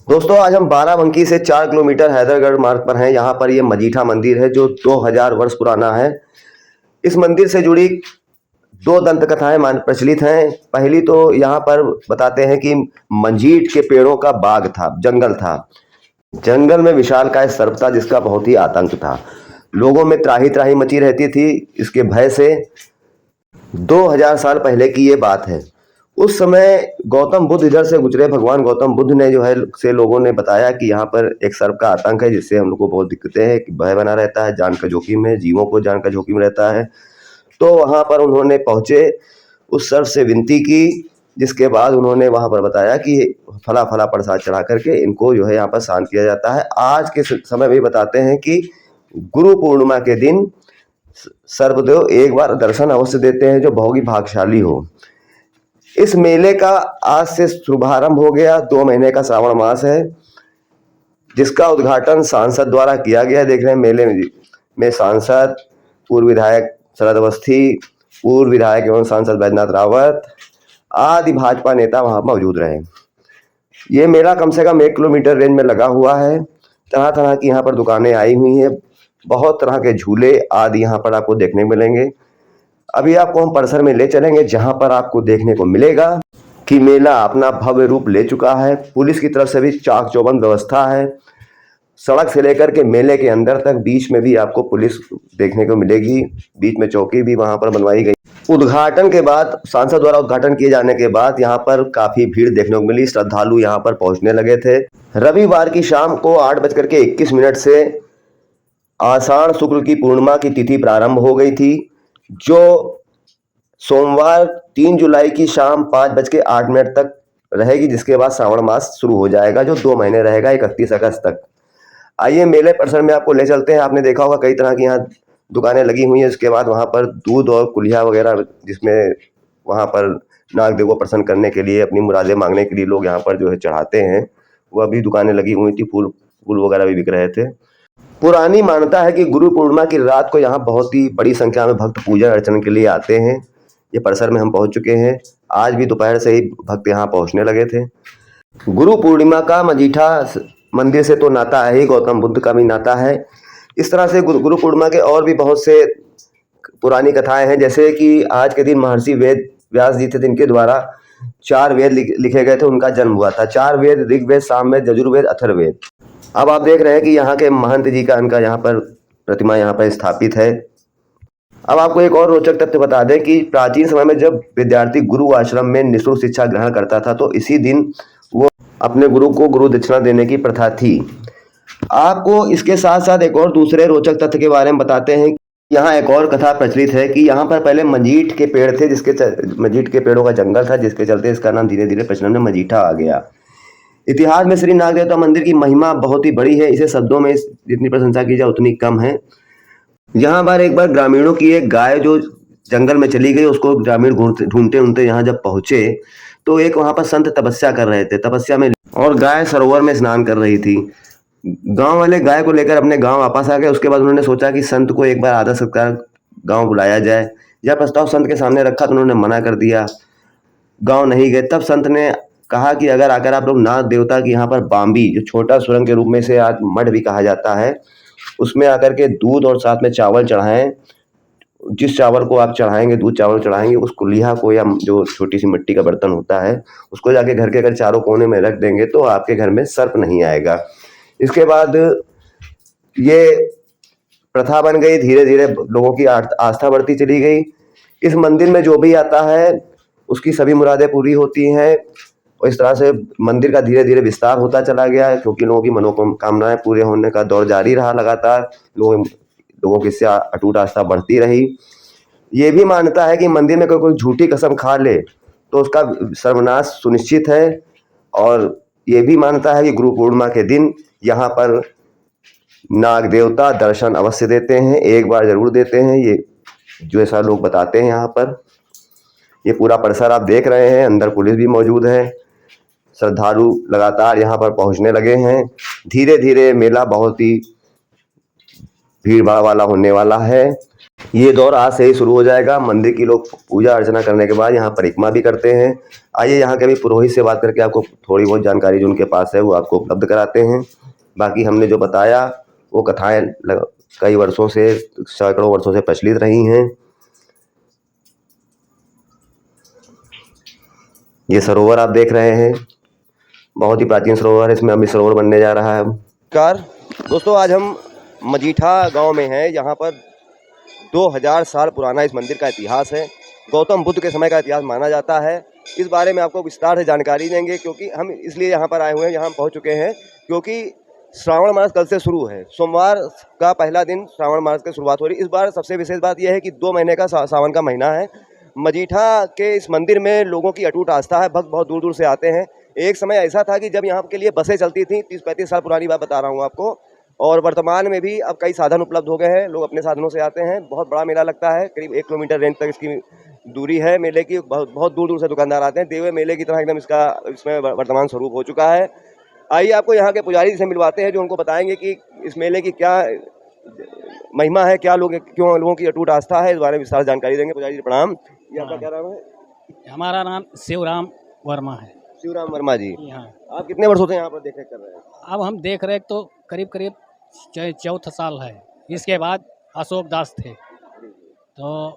दोस्तों आज हम बाराबंकी से 4 किलोमीटर हैदरगढ़ मार्ग पर हैं। यहाँ पर ये मजीठा मंदिर है जो 2000 वर्ष पुराना है। इस मंदिर से जुड़ी दो दंत कथाएं मान प्रचलित हैं। पहली तो यहाँ पर बताते हैं कि मंजीठ के पेड़ों का बाग था, जंगल था। जंगल में विशालकाय सर्प था जिसका बहुत ही आतंक था। लोगों में त्राही त्राही मची रहती थी इसके भय से। 2000 साल पहले की ये बात है। उस समय गौतम बुद्ध इधर से गुजरे। भगवान गौतम बुद्ध ने जो है से लोगों ने बताया कि यहाँ पर एक सर्प का आतंक है जिससे हम लोग को बहुत दिक्कतें हैं, कि भय बना रहता है, जान का जोखिम है, जीवों को जान का जोखिम रहता है। तो वहाँ पर उन्होंने पहुँचे, उस सर्प से विनती की, जिसके बाद उन्होंने वहाँ पर बताया कि फला फला प्रसाद चढ़ा करके इनको जो है यहाँ पर शांत किया जाता है। आज के समय भी बताते हैं कि गुरु पूर्णिमा के दिन सर्पदेव एक बार दर्शन अवश्य देते हैं जो बहुत ही भाग्यशाली हो। इस मेले का आज से शुभारंभ हो गया। 2 महीने का श्रावण मास है जिसका उद्घाटन सांसद द्वारा किया गया। देख रहे हैं मेले में सांसद, पूर्व विधायक शरद अवस्थी, पूर्व विधायक एवं सांसद बैजनाथ रावत आदि भाजपा नेता वहां मौजूद रहे। ये मेला कम से कम 1 किलोमीटर रेंज में लगा हुआ है। तरह तरह की यहाँ पर दुकानें आई हुई हैं। बहुत तरह के झूले आदि यहाँ पर आपको देखने को मिलेंगे। अभी आपको हम परिसर में ले चलेंगे जहां पर आपको देखने को मिलेगा कि मेला अपना भव्य रूप ले चुका है। पुलिस की तरफ से भी चाक चौबंद व्यवस्था है। सड़क से लेकर के मेले के अंदर तक बीच में भी आपको पुलिस देखने को मिलेगी। बीच में चौकी भी वहां पर बनवाई गई। उद्घाटन के बाद, सांसद द्वारा उद्घाटन किए जाने के बाद यहाँ पर काफी भीड़ देखने को मिली। श्रद्धालु यहाँ पर पहुंचने लगे थे। रविवार की शाम को 8:21 से आषाढ़ शुक्ल की पूर्णिमा की तिथि प्रारंभ हो गई थी, जो सोमवार 3 जुलाई की शाम 5:08 तक रहेगी, जिसके बाद श्रावण मास शुरू हो जाएगा जो 2 महीने रहेगा, 31 अगस्त तक। आइए मेले परिसर में आपको ले चलते हैं। आपने देखा होगा कई तरह की यहाँ दुकानें लगी हुई हैं। इसके बाद वहाँ पर दूध और कुल्हिया वगैरह, जिसमें वहाँ पर नागदेव को प्रसन्न करने के लिए, अपनी मुरादें मांगने के लिए लोग यहाँ पर जो है चढ़ाते हैं, वह भी दुकानें लगी हुई थी। फूल फूल वगैरह भी बिक रहे थे। पुरानी मान्यता है कि गुरु पूर्णिमा की रात को यहाँ बहुत ही बड़ी संख्या में भक्त पूजा अर्चना के लिए आते हैं। ये परिसर में हम पहुंच चुके हैं। आज भी दोपहर से ही भक्त यहाँ पहुंचने लगे थे। गुरु पूर्णिमा का मजीठा मंदिर से तो नाता है ही, गौतम बुद्ध का भी नाता है। इस तरह से गुरु पूर्णिमा के और भी बहुत से पुरानी कथाएं हैं। जैसे कि आज के दिन महर्षि वेद व्यास जी थे, जिनके द्वारा 4 वेद लिखे गए थे, उनका जन्म हुआ था। 4 वेद, ऋग्वेद, सामवेद, यजुर्वेद, अथर्ववेद। अब आप देख रहे हैं कि यहाँ के महंत जी का इनका यहाँ पर प्रतिमा यहाँ पर स्थापित है। अब आपको एक और रोचक तथ्य बता दें कि प्राचीन समय में जब विद्यार्थी गुरु आश्रम में निःशुल्क शिक्षा ग्रहण करता था तो इसी दिन वो अपने गुरु को गुरु दक्षिणा देने की प्रथा थी। आपको इसके साथ साथ एक और दूसरे रोचक तथ्य के बारे में बताते हैं। यहाँ एक और कथा प्रचलित है कि यहाँ पर पहले मजीठ के पेड़ थे, मजीठ के पेड़ों का जंगल था, जिसके चलते इसका नाम धीरे धीरे प्रचलन में मजीठा आ गया। इतिहास में श्री नाग देवता मंदिर की महिमा बहुत ही बड़ी है। इसे शब्दों में जितनी प्रशंसा की जाए उतनी कम है। यहाँ पर एक बार ग्रामीणों की एक गाय जो जंगल में चली गई, उसको ग्रामीण ढूंढते ढूंढते यहाँ जब पहुंचे तो एक वहां पर संत तपस्या कर रहे थे, तपस्या में, और गाय सरोवर में स्नान कर रही थी। गांव वाले गाय को लेकर अपने गांव वापस आ गए। उसके बाद उन्होंने सोचा कि संत को एक बार आदर सत्कार गांव बुलाया जाए। यह प्रस्ताव संत के सामने रखा तो उन्होंने मना कर दिया, गांव नहीं गए। तब संत ने कहा कि अगर आकर आप लोग नाग देवता की यहाँ पर बाम्बी, जो छोटा सुरंग के रूप में से आज मठ भी कहा जाता है, उसमें आकर के दूध और साथ में चावल चढ़ाएं। जिस चावल को आप चढ़ाएंगे, दूध चावल चढ़ाएंगे, उस कुल्हिया को या जो छोटी सी मिट्टी का बर्तन होता है, उसको जाके घर के अगर चारों कोने में रख देंगे तो आपके घर में सर्प नहीं आएगा। इसके बाद ये प्रथा बन गई। धीरे धीरे लोगों की आस्था बढ़ती चली गई। इस मंदिर में जो भी आता है उसकी सभी मुरादें पूरी होती हैं। और इस तरह से मंदिर का धीरे धीरे विस्तार होता चला गया है, क्योंकि लोगों की मनोकामनाएं पूरे होने का दौर जारी रहा लगातार। लोगों की इससे अटूट आस्था बढ़ती रही। ये भी मान्यता है कि मंदिर में कोई झूठी कसम खा ले तो उसका सर्वनाश सुनिश्चित है। और ये भी मान्यता है कि गुरु पूर्णिमा के दिन यहाँ पर नाग देवता दर्शन अवश्य देते हैं, एक बार जरूर देते हैं। ये जो ऐसा लोग बताते हैं। यहाँ पर ये पूरा परिसर आप देख रहे हैं, अंदर पुलिस भी मौजूद है। श्रद्धालु लगातार यहाँ पर पहुँचने लगे हैं। धीरे धीरे मेला बहुत ही भीड़ भाड़ वाला होने वाला है। ये दौर आज से ही शुरू हो जाएगा। मंदिर की लोग पूजा अर्चना करने के बाद यहाँ परिक्रमा भी करते हैं। आइए यहाँ के भी पुरोहित से बात करके आपको थोड़ी बहुत जानकारी जो उनके पास है वो आपको उपलब्ध कराते हैं। बाकी हमने जो बताया वो कथाएं कई वर्षों से, सैकड़ों वर्षों से प्रचलित रही हैं। ये सरोवर आप देख रहे हैं, बहुत ही प्राचीन सरोवर है। इसमें अमृत सरोवर बनने जा रहा है। नमस्कार दोस्तों, आज हम मजीठा गांव में हैं। यहाँ पर 2000 साल पुराना इस मंदिर का इतिहास है। गौतम बुद्ध के समय का इतिहास माना जाता है। इस बारे में आपको विस्तार से जानकारी देंगे, क्योंकि हम इसलिए यहाँ पर आए हुए हैं, यहाँ पहुँच चुके हैं क्योंकि श्रावण मास कल से शुरू है। सोमवार का पहला दिन श्रावण मास की शुरुआत हो रही है। इस बार सबसे विशेष बात यह है कि 2 महीने का सावन का महीना है। मजीठा के इस मंदिर में लोगों की अटूट आस्था है। भक्त बहुत दूर दूर से आते हैं। एक समय ऐसा था कि जब यहाँ के लिए बसें चलती थी, 30-35 साल पुरानी बात बता रहा हूँ आपको। और वर्तमान में भी अब कई साधन उपलब्ध हो गए हैं, लोग अपने साधनों से आते हैं। बहुत बड़ा मेला लगता है, करीब 1 किलोमीटर रेंज तक इसकी दूरी है मेले की। बहुत दूर दूर से दुकानदार आते हैं। देवे मेले की तरह एकदम इसमें वर्तमान स्वरूप हो चुका है। आइए आपको यहाँ के पुजारी से मिलवाते हैं, जो उनको बताएंगे कि इस मेले की क्या महिमा है, क्यों लोगों की अटूट आस्था है। इस बारे में विस्तार जानकारी देंगे। पुजारी जी प्रणाम। ये आपका क्या नाम है? हमारा नाम शिवराम वर्मा है। शिवराम वर्मा जी, हाँ, आप कितने वर्षों से यहाँ पर देख रेख कर रहे हैं? अब हम देख रेख तो करीब करीब 4 साल है। इसके बाद अशोक दास थे। तो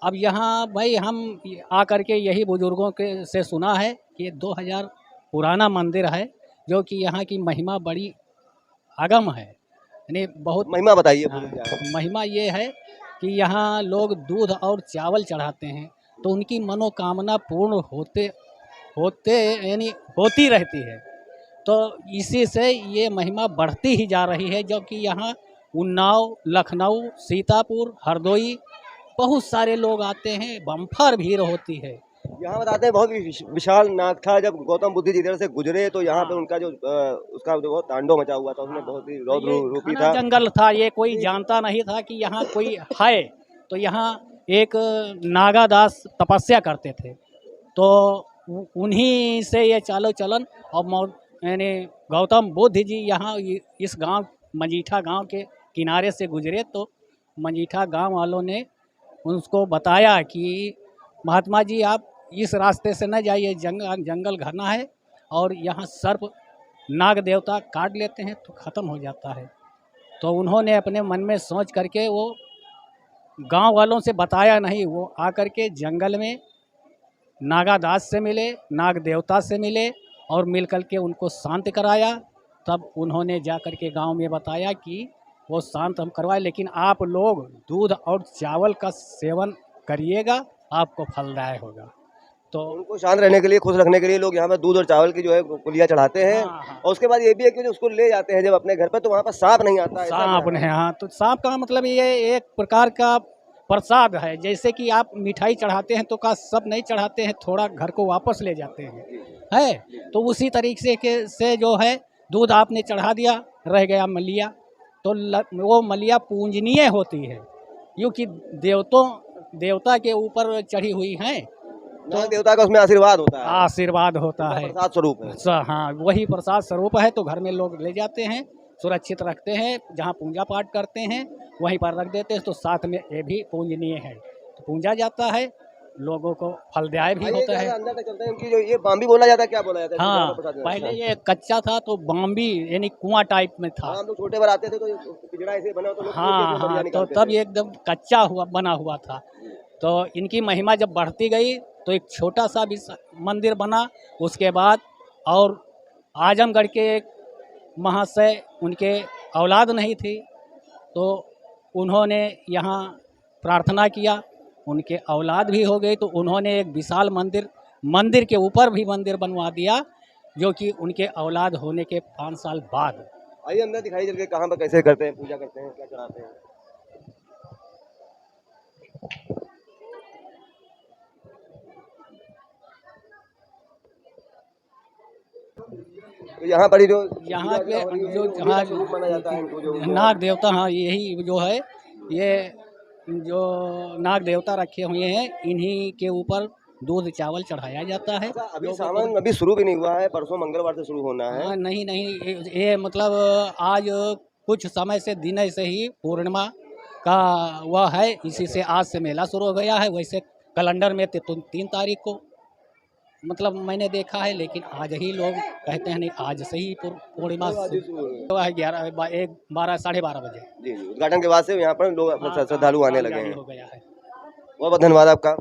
अब यहाँ भाई हम आकर के यही बुजुर्गों के से सुना है कि 2000 पुराना मंदिर है, जो कि यहाँ की महिमा बड़ी आगम है। यानी बहुत महिमा बताइए। हाँ, महिमा ये है कि यहाँ लोग दूध और चावल चढ़ाते हैं तो उनकी मनोकामना पूर्ण होते यानी होती रहती है। तो इसी से ये महिमा बढ़ती ही जा रही है, जो कि यहाँ उन्नाव, लखनऊ, सीतापुर, हरदोई बहुत सारे लोग आते हैं। बम्फर भीड़ होती है। यहाँ बताते हैं बहुत विशाल नाग था। जब गौतम बुद्ध जी इधर से गुजरे तो यहाँ पे उनका जो उसका जो बहुत तांडव मचा हुआ था, उसमें बहुत ही रौद्र रूपी था। जंगल था, ये कोई जानता नहीं था कि यहाँ कोई है। तो यहाँ एक नागादास तपस्या करते थे, तो उन्हीं से ये चालो चलन। और यानी गौतम बुद्ध जी यहाँ इस गांव मजीठा गांव के किनारे से गुजरे, तो मजीठा गांव वालों ने उसको बताया कि महात्मा जी आप इस रास्ते से न जाइए, जंगल घना है और यहाँ सर्प नाग देवता काट लेते हैं तो ख़त्म हो जाता है। तो उन्होंने अपने मन में सोच करके वो गांव वालों से बताया नहीं, वो आकर के जंगल में नागादास से मिले, नाग देवता से मिले और मिल कर के उनको शांत कराया। तब उन्होंने जा कर के गाँव में बताया कि वो शांत हम करवाए, लेकिन आप लोग दूध और चावल का सेवन करिएगा, आपको फलदायक होगा। तो उनको शांत रहने के लिए, खुश रखने के लिए लोग यहाँ पर दूध और चावल की जो है पुलिया चढ़ाते हैं। हाँ। और उसके बाद ये भी है कि जो उसको ले जाते हैं जब अपने घर पर, तो वहाँ पर सांप नहीं आता है। सांप नहीं, हाँ, तो सांप का मतलब ये एक प्रकार का प्रसाद है। जैसे कि आप मिठाई चढ़ाते हैं तो का सब नहीं चढ़ाते हैं, थोड़ा घर को वापस ले जाते हैं, है। तो उसी तरीके से जो है दूध आपने चढ़ा दिया, रह गया मलिया, तो वो मलिया पूजनीय होती है, क्योंकि देवता के ऊपर चढ़ी हुई हैं। तो देवता का उसमें आशीर्वाद होता है। आशीर्वाद होता है, प्रसाद स्वरूप है। हाँ, वही प्रसाद स्वरूप है। तो घर में लोग ले जाते हैं, सुरक्षित रखते हैं। जहाँ पूजा पाठ करते हैं वहीं पर रख देते हैं। तो साथ में ये भी पूजनीय है, तो पूजा जाता है, लोगों को फलदायक भी होता है। अंदर तक चलते हैं। इनकी जो ये बाम्बी बोला जाता है, क्या बोला जाता है? हाँ, पहले ये कच्चा था तो बाम्बी यानी कुआं टाइप में था। हम लोग छोटे बार आते थे तो पिंजड़ा ऐसे बना तो लोग हाँ, तो तब ये एकदम कच्चा बना हुआ था। तो इनकी महिमा जब बढ़ती गई तो एक छोटा सा भी मंदिर बना। उसके बाद और आजमगढ़ के एक महाशय, उनके औलाद नहीं थी, तो उन्होंने यहाँ प्रार्थना किया, उनके औलाद भी हो गई। तो उन्होंने एक विशाल मंदिर के ऊपर भी मंदिर बनवा दिया, जो कि उनके औलाद होने के 5 साल बाद। आइए अंदर दिखाई चल के कहाँ पर कैसे करते हैं, पूजा करते हैं, क्या चढ़ाते हैं। तो यहाँ पर जो माना जाता है नाग देवता, हाँ, यही जो है, ये जो नाग देवता रखे हुए हैं, इन्हीं के ऊपर दूध चावल चढ़ाया जाता है। अभी सावन अभी शुरू भी नहीं हुआ है, परसों मंगलवार से शुरू होना है। नहीं, ये मतलब आज कुछ समय से दिन से ही पूर्णिमा का वह है, इसी से आज से मेला शुरू हो गया है। वैसे कैलेंडर में तो 3 तारीख को मतलब मैंने देखा है, लेकिन आज ही लोग कहते हैं नहीं, आज से ही पूर्णिमा हुआ है 12 साढ़े 12 बजे। जी जी, उद्घाटन के बाद से यहाँ पर लोग अपने श्रद्धालु आने लगे हैं। हो गया है। बहुत बहुत धन्यवाद आपका।